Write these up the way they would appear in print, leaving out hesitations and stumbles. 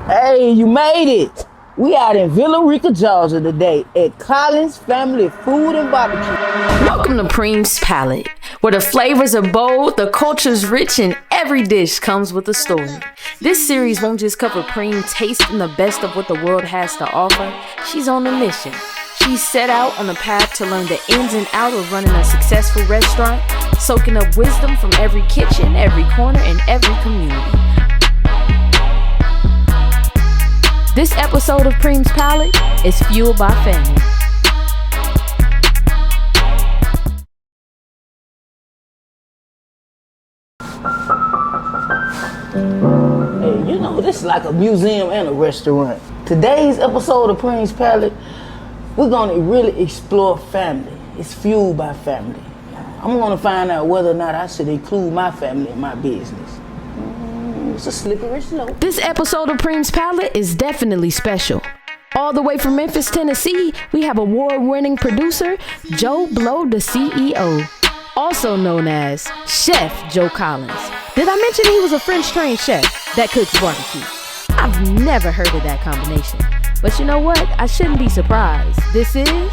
Hey, you made it. We out in Villa Rica, Georgia today at Collins Family Food and BBQ. Welcome to Premes Palate, where the flavors are bold, the culture's rich, and every dish comes with a story. This series won't just cover Preem tasting the best of what the world has to offer. She's on a mission. She's set out on a path to learn the ins and outs of running a successful restaurant, soaking up wisdom from every kitchen, every corner, and every community. This episode of Premes Palate is fueled by family. Hey, you know, this is like a museum and a restaurant. Today's episode of Premes Palate, we're gonna really explore family. It's fueled by family. I'm gonna find out whether or not I should include my family in my business. It's a slippery slope. This episode of Premes Palate is definitely special. All the way from Memphis, Tennessee, we have award-winning producer Joe Blow, the CEO, also known as Chef Joe Collins. Did I mention he was a French-trained chef that cooks barbecue? I've never heard of that combination. But you know what? I shouldn't be surprised. This is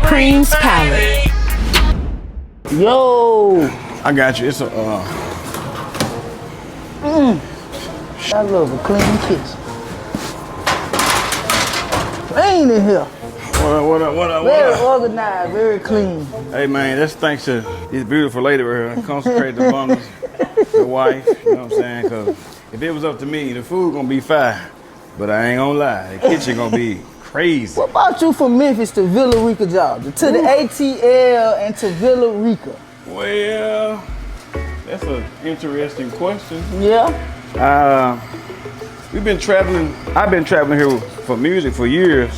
Premes Palate. Yo! I got you. It's a I love a clean kitchen. Clean in here. What up? Very organized, very clean. Hey man, that's thanks to this beautiful lady right here. Consecrate the bundles, the wife, you know what I'm saying? Cause if it was up to me, the food gonna be fire. But I ain't gonna lie, the kitchen gonna be crazy. What about you from Memphis to Villa Rica, Georgia? To the ATL and to Villa Rica? Well, that's an interesting question. Yeah? We've been traveling. I've been traveling here for music for years.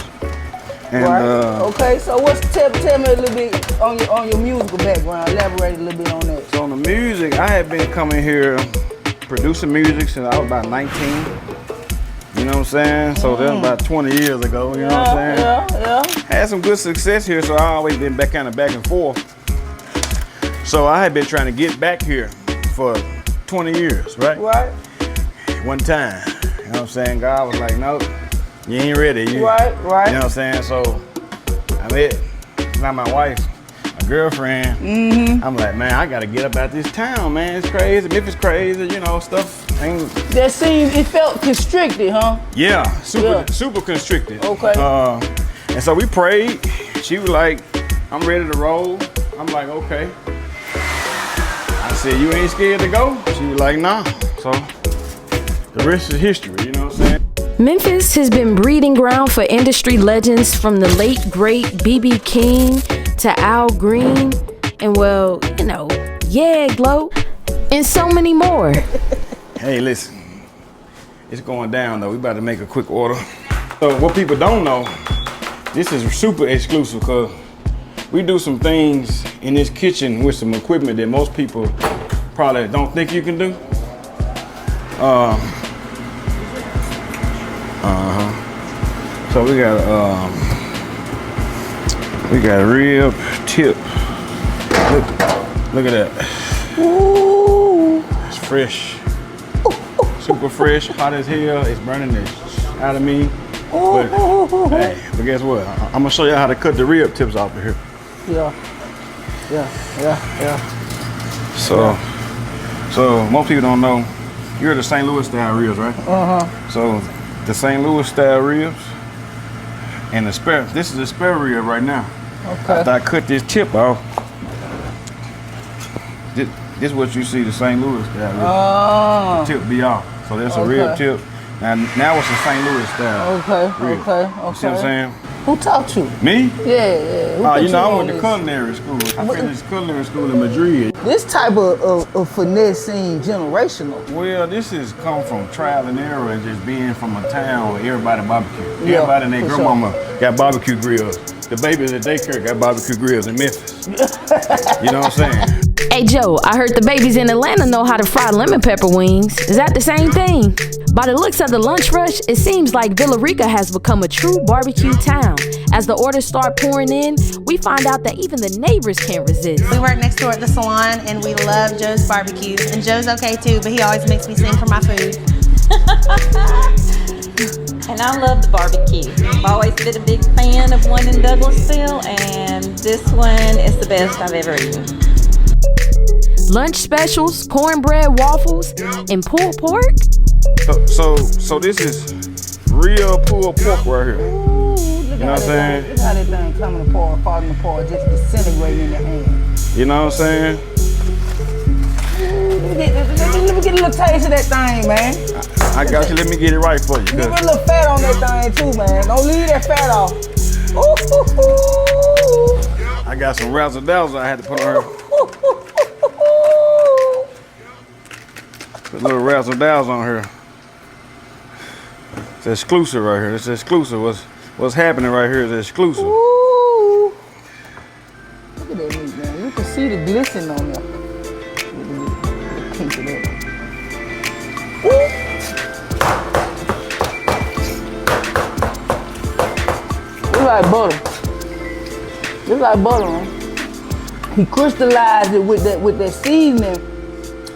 And, right. Okay, so tell me a little bit on your musical background. Elaborate a little bit on that. So on the music, I have been coming here producing music since I was about 19. You know what I'm saying? So that's about 20 years ago, you know what I'm saying? Yeah. Had some good success here, so I always been kind of back and forth. So I had been trying to get back here for 20 years, right? Right. One time, you know what I'm saying? God was like, nope, you ain't ready. Right. You know what I'm saying? So I met, not my wife, my girlfriend. Mm-hmm. I'm like, man, I gotta get up out this town, man. It's crazy, Memphis crazy, you know, stuff. That seemed, it felt constricted, huh? Yeah, super constricted. Okay. And so we prayed. She was like, I'm ready to roll. I'm like, okay. I said, you ain't scared to go? She was like, nah. So the rest is history, you know what I'm saying? Memphis has been breeding ground for industry legends from the late, great BB King to Al Green, and well, you know, Glow, and so many more. Hey, listen, it's going down though. We about to make a quick order. So what people don't know, this is super exclusive because we do some things in this kitchen with some equipment that most people probably don't think you can do. So we got a rib tip. Look at that. Ooh. It's fresh. Super fresh, hot as hell. It's burning the out of me. But guess what? I'm gonna show you how to cut the rib tips off of here. Yeah. So most people don't know, you're the St. Louis style ribs, right? So the St. Louis style ribs and the spare. This is the spare rib right now. Okay. After I cut this tip off, this is what you see the St. Louis style rib. The tip be off. So that's a rib tip. Now it's a St. Louis style. Okay. You see what I'm saying? Who taught you? Me? Yeah. You know, I went to culinary school. I finished culinary school in Madrid. This type of finesse seems generational. Well, this has come from trial and error and just being from a town where everybody barbecue. Everybody and their grandmama got barbecue grills. The babies at daycare got barbecue grills in Memphis. You know what I'm saying? Hey Joe, I heard the babies in Atlanta know how to fry lemon pepper wings. Is that the same thing? By the looks of the lunch rush, it seems like Villa Rica has become a true barbecue town. As the orders start pouring in, we find out that even the neighbors can't resist. We work next door at the salon and we love Joe's barbecue. And Joe's okay too, but he always makes me sing for my food. And I love the barbecue. I've always been a big fan of one in Douglasville, and this one is the best I've ever eaten. Lunch specials, cornbread waffles, and pulled pork. So this is real pulled pork right here. Ooh, You know what I'm saying? Look how that thing coming apart, falling apart, just disintegrating in your hand. You know what I'm saying? Let me get a little taste of that thing, man. I got you. Let me get it right for you. Give it a little fat on that thing too, man. Don't leave that fat off. Ooh. I got some razzle dazzle I had to put on her. Put a little razzle dazzle on her. It's exclusive right here. It's exclusive. What's happening right here is exclusive. Ooh. Look at that meat, man. You can see the glisten on there. Look at that. Ooh. It's like butter. It's like butter, man. He crystallized it with that seasoning,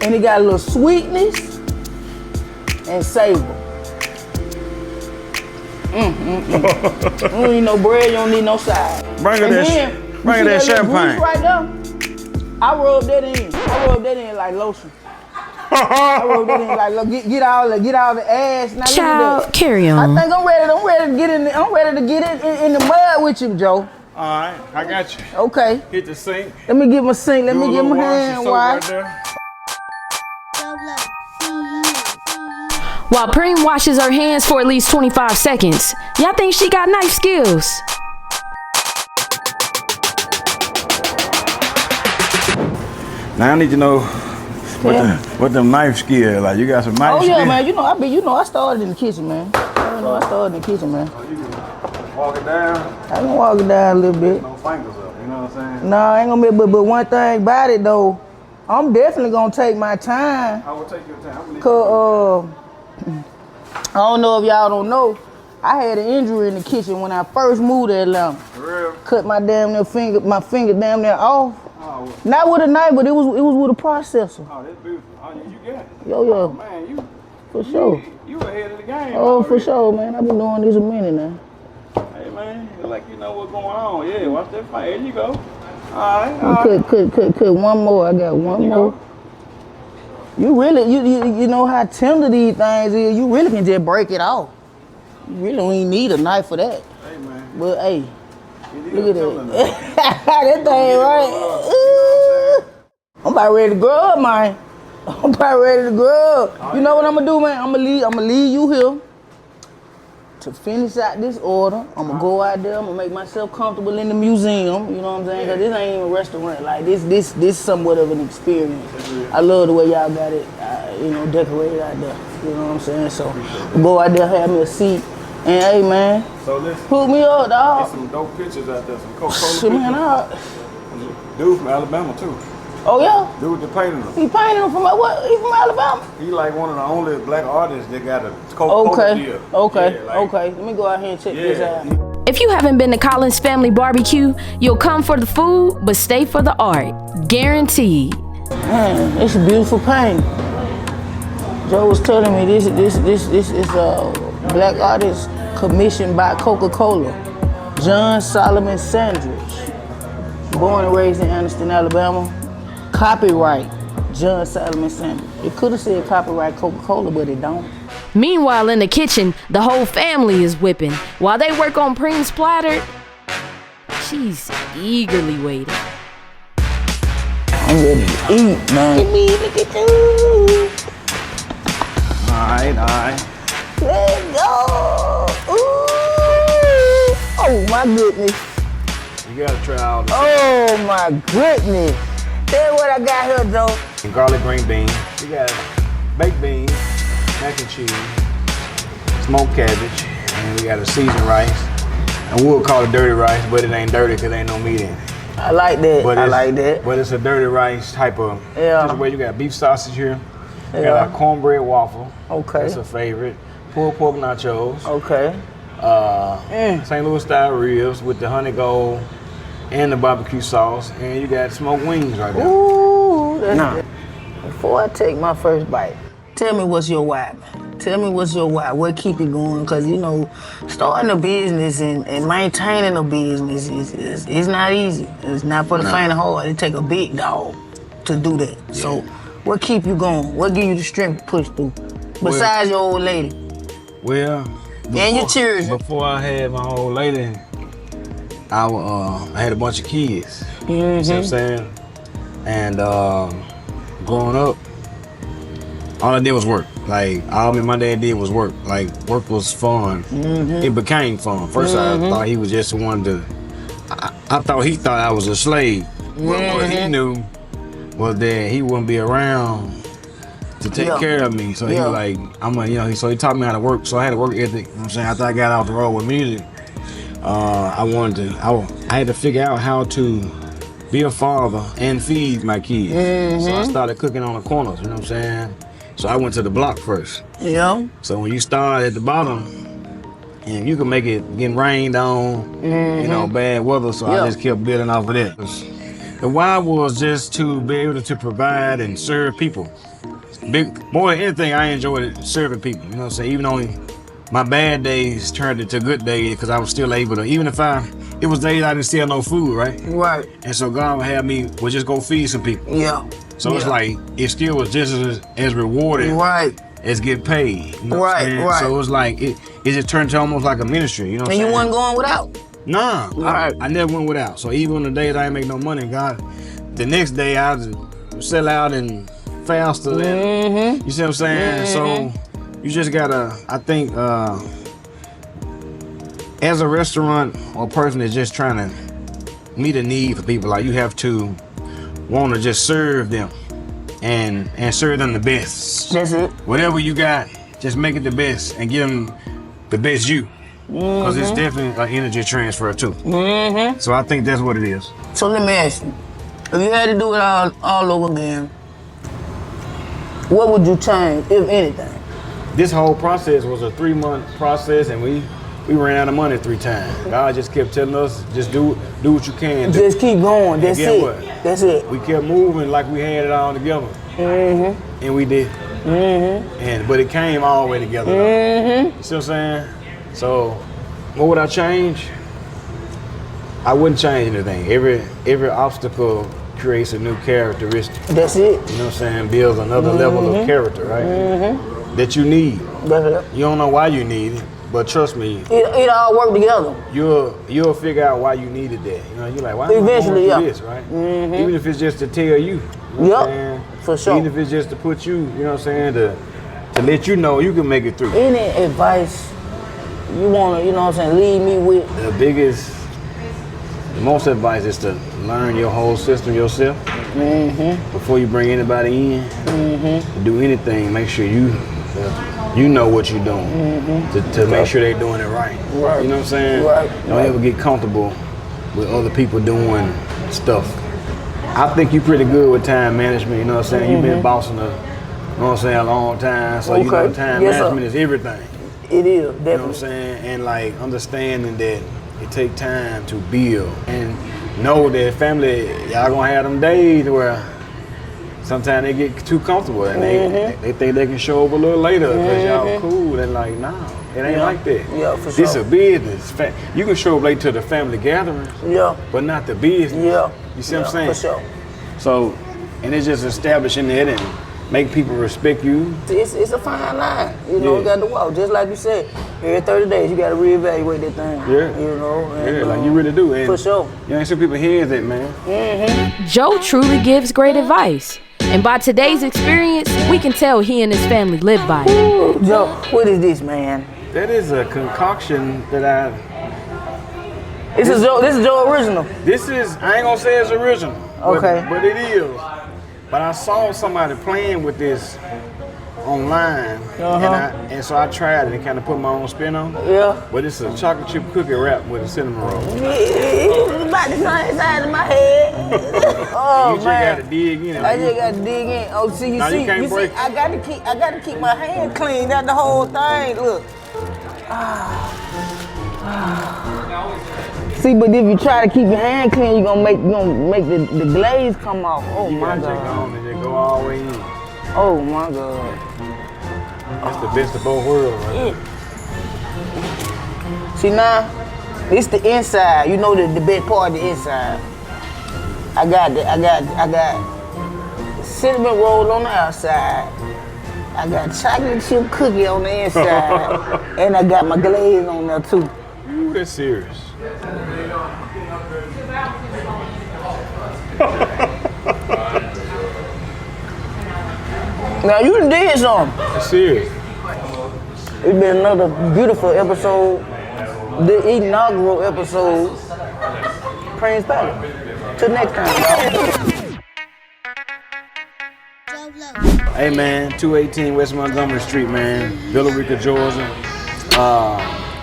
and it got a little sweetness and savor. You don't need no bread, you don't need no side. Bring her that champagne. Right there, I rub that in. I rub that in like lotion. I rub that in like get all the ass. Now Child, look at that. carry on. I think I'm ready to get in. I'm ready to get in the mud with you, Joe. All right, I got you. Okay. Hit the sink. Let me get my sink. Let me get my hand washed. While Preem washes her hands for at least 25 seconds, y'all think she got knife skills? Now I need to know what them knife skills like. You got some knife skills? Oh yeah, man. I started in the kitchen, man. I started in the kitchen, man. Oh, you can walk it down. I can walk it down a little bit. No fingers up. You know what I'm saying? No, I ain't gonna be, but one thing about it though, I'm definitely gonna take my time. I will take your time. Cause I don't know if y'all don't know, I had an injury in the kitchen when I first moved to Atlanta. For real? Cut my finger damn near off. Oh, Not with a knife, but it was with a processor. oh, that's beautiful. Oh, you got it. Yo, Man, you for sure. You ahead of the game. Oh, for already. sure, man. I've been doing this a minute now. Hey, man, you like you know what's going on. Yeah, watch that fight. Here you go. All right. Cut one more. I got one more. Go. You really, you know how tender these things is. You really can just break it off. You really don't even need a knife for that. Hey, man. But hey, look at that. that. That thing right. Ooh. I'm about ready to grow up, man. I'm about ready to grow up. You know what I'm gonna do, man? I'm gonna leave you here to finish out this order. I'm gonna go out there. I'm gonna make myself comfortable in the museum. You know what I'm saying? Cause this ain't even a restaurant. Like this somewhat of an experience. I love the way y'all got it, decorated out there. You know what I'm saying? So go out there, have me a seat, and hey, man, So listen. hook me up, dog. There's some dope pictures out there. Some Coca-Cola Shit, man, pictures. Dude from Alabama too. Oh yeah. Dude that painted them. He painted him from what? He from Alabama? He like one of the only black artists that got a Coca-Cola deal. Okay. Yeah, like- Okay. Let me go out here and check this out. If you haven't been to Collins Family Barbecue, you'll come for the food, but stay for the art. Guaranteed. Man, it's a beautiful painting. Joe was telling me this is a black artist commissioned by Coca-Cola. John Solomon Sandridge. Born and raised in Anniston, Alabama. Copyright John Solomon Sandridge. It could have said copyright Coca-Cola, but it don't. Meanwhile, in the kitchen, the whole family is whipping. While they work on Premes Palate, she's eagerly waiting. I'm ready to eat, man. Look at you. All right. Let's go. Ooh. Oh my goodness. You gotta try all this. Oh my goodness. Tell me what I got here, Joe. Garlic green beans. You got baked beans, mac and cheese, smoked cabbage, and we got a seasoned rice. And we'll call it dirty rice, but it ain't dirty because there ain't no meat in it. I like that. But I like that. But it's a dirty rice type of situation. You got beef sausage here. You got a cornbread waffle. Okay. That's a favorite. Pulled pork nachos. Okay. St. Louis style ribs with the honey gold and the barbecue sauce. And you got smoked wings right there. Ooh, that's good. Before I take my first bite, tell me what's your why, man. Tell me what's your why. What keep you going? Cause you know, starting a business and maintaining a business is not easy. It's not for the faint of heart. It take a big dog to do that. Yeah. So, what keep you going? What give you the strength to push through? Besides your old lady. Well, and your children. Before I had my old lady, I had a bunch of kids. Mm-hmm. You know what I'm saying? And growing up, all I did was work. Like, all my dad did was work. Like, work was fun. Mm-hmm. It became fun. First, I thought he was just one to, I thought he thought I was a slave. Well, what he knew was that he wouldn't be around to take care of me. So he was like, so he taught me how to work. So I had to work ethic. You know what I'm saying? After I got out the road with music, I had to figure out how to be a father and feed my kids. Mm-hmm. So I started cooking on the corners, you know what I'm saying? So I went to the block first. Yeah. So when you start at the bottom, and you can make it getting rained on, you know, bad weather, so I just kept building off of that. The why was just to be able to provide and serve people. More than anything, I enjoyed serving people, you know what I'm saying? Even on my bad days turned into good days because I was still able to, even if it was days I didn't sell no food, right? Right. And so God would have me, just go feed some people. Yeah. So it's like, it still was just as rewarding as get paid. You know what I'm saying? So it was like, it just turned to almost like a ministry, you know what I'm saying? And you wasn't going without? Nah, I never went without. So even on the days I didn't make no money, God, the next day I would sell out and faster than, you see what I'm saying? So you just gotta, I think, as a restaurant or person that's just trying to meet a need for people, like you have to want to just serve them and serve them the best. That's it. Whatever you got, just make it the best and give them the best you. Because it's definitely an energy transfer too. So I think that's what it is. So let me ask you, if you had to do it all over again, what would you change, if anything? This whole process was a 3-month process, and we ran out of money 3 times. God just kept telling us, just do what you can do. Just keep going, that's it. What? That's it. We kept moving like we had it all together. And we did. But it came all the way together. You see what I'm saying? So, what would I change? I wouldn't change anything. Every obstacle creates a new characteristic. That's it. You know what I'm saying? Builds another level of character, right? That you need. That's it. You don't know why you need it, but trust me. It all work together. You'll figure out why you needed that. You know, you're like, why eventually, am I going through this, right? Even if it's just to tell you. You know what I'm saying? For sure. Even if it's just to put you, you know what I'm saying, to let you know you can make it through. Any advice you wanna, you know what I'm saying, leave me with? The most advice is to learn your whole system yourself. Before you bring anybody in. Do anything, make sure you know what you're doing to make sure they're doing it right. You know what I'm saying? Don't ever get comfortable with other people doing stuff. I think you're pretty good with time management, you know what I'm saying? You've been bossing you know what I'm saying, a long time, so you know time management is everything. It is, definitely. You know what I'm saying? And like understanding that it takes time to build and know that family, y'all gonna have them days where sometimes they get too comfortable and they think they can show up a little later because y'all cool. And like, nah, it ain't like that. Yeah, for sure. This a business. You can show up late to the family gatherings, but not the business. You see what I'm saying? For sure. So, and it's just establishing it and make people respect you. It's a fine line. You know, you got to walk. Just like you said, every 30 days you got to reevaluate that thing. You know? And, like you really do. And for sure. You ain't see people's heads that, man. Joe truly gives great advice. And by today's experience, we can tell he and his family live by it. Ooh, Joe, what is this, man? That is a concoction that This is Joe original. This is, I ain't gonna say it's original. Okay. But it is. But I saw somebody playing with this online, and so I tried it and kind of put my own spin on it. But it's a chocolate chip cookie wrap with a cinnamon roll. It's about the same size of my head. You just gotta dig in. I just gotta dig in. Oh, see, you see, I gotta keep my hand clean. That's the whole thing. Look. See, but if you try to keep your hand clean, you're gonna make the glaze come off. Oh my God. You gotta take it on and just go all the way in. Oh my God. That's the best of both worlds, right? See now, this the inside. You know the best part of the inside. I got cinnamon roll on the outside. I got chocolate chip cookie on the inside. And I got my glaze on there too. Ooh, that's serious. Now you done did something. That's serious. It's been another beautiful episode, the inaugural episode, Premes Palate. Till next time, y'all. Hey man, 218 West Montgomery Street, man, Villa Rica, Georgia.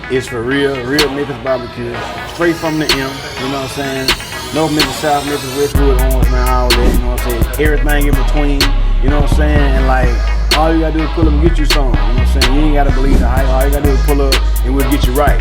It's for real Memphis barbecue, straight from the M. You know what I'm saying? No Memphis South, Memphis Westwood, Orange, man, all that. You know what I'm saying? Everything in between. You know what I'm saying? And like, all you gotta do is pull up and get you some. You know what I'm saying? You ain't gotta believe the hype. All you gotta do is pull up and we'll get you right.